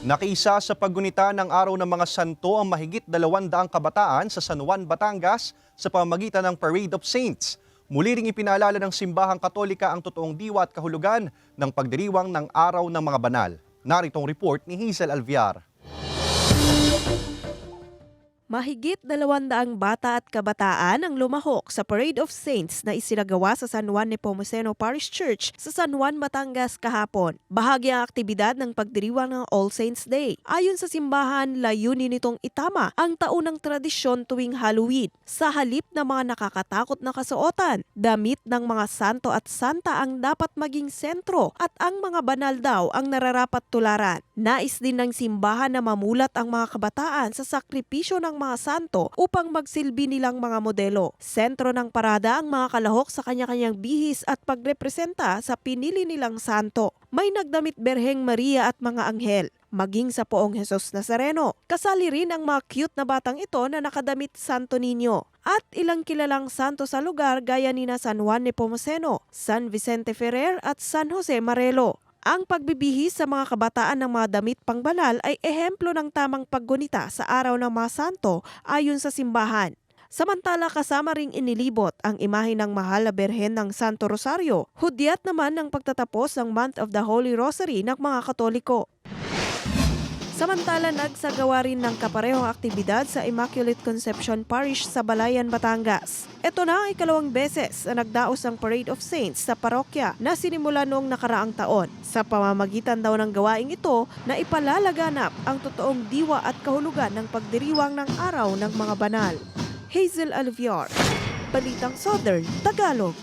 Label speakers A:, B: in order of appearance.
A: Nakiisa sa paggunita ng Araw ng mga Santo ang mahigit 200 kabataan sa San Juan, Batangas sa pamamagitan ng Parade of Saints. Muli ring ipinaalala ng Simbahang Katolika ang totoong diwa at kahulugan ng pagdiriwang ng Araw ng mga Banal. Narito ang report ni Hazel Alviar.
B: Mahigit 200 bata at kabataan ang lumahok sa Parade of Saints na isinagawa sa San Juan Nepomuceno Parish Church sa San Juan, Batangas kahapon. Bahagi ang aktibidad ng pagdiriwang ng All Saints Day. Ayon sa simbahan, layunin nitong itama ang taunang tradisyon tuwing Halloween. Sa halip na mga nakakatakot na kasuotan, damit ng mga santo at santa ang dapat maging sentro at ang mga banal daw ang nararapat tularan. Nais din ng simbahan na mamulat ang mga kabataan sa sakripisyo ng mga santo upang magsilbi nilang mga modelo. Sentro ng parada ang mga kalahok sa kanya-kanyang bihis at pagrepresenta sa pinili nilang santo. May nagdamit Berheng Maria at mga anghel, maging sa Poong Jesus Nazareno. Kasali rin ang mga cute na batang ito na nakadamit Santo Niño. At ilang kilalang santo sa lugar gaya nina San Juan Nepomuceno, San Vicente Ferrer at San Jose Marelo. Ang pagbibihis sa mga kabataan ng mga damit pangbanal ay ehemplo ng tamang paggunita sa araw ng mga santo ayon sa simbahan. Samantala kasama ring inilibot ang imahe ng mahal na Berhen ng Santo Rosario. Hudyat naman ng pagtatapos ng Month of the Holy Rosary ng mga Katoliko. Samantala, nagsagawa rin ng kaparehong aktibidad sa Immaculate Conception Parish sa Balayan, Batangas. Ito na ang ikalawang beses na nagdaos ang Parade of Saints sa parokya na sinimula noong nakaraang taon. Sa pamamagitan daw ng gawaing ito na ipalalaganap ang totoong diwa at kahulugan ng pagdiriwang ng Araw ng mga Banal. Hazel Alviar, Balitang Southern, Tagalog.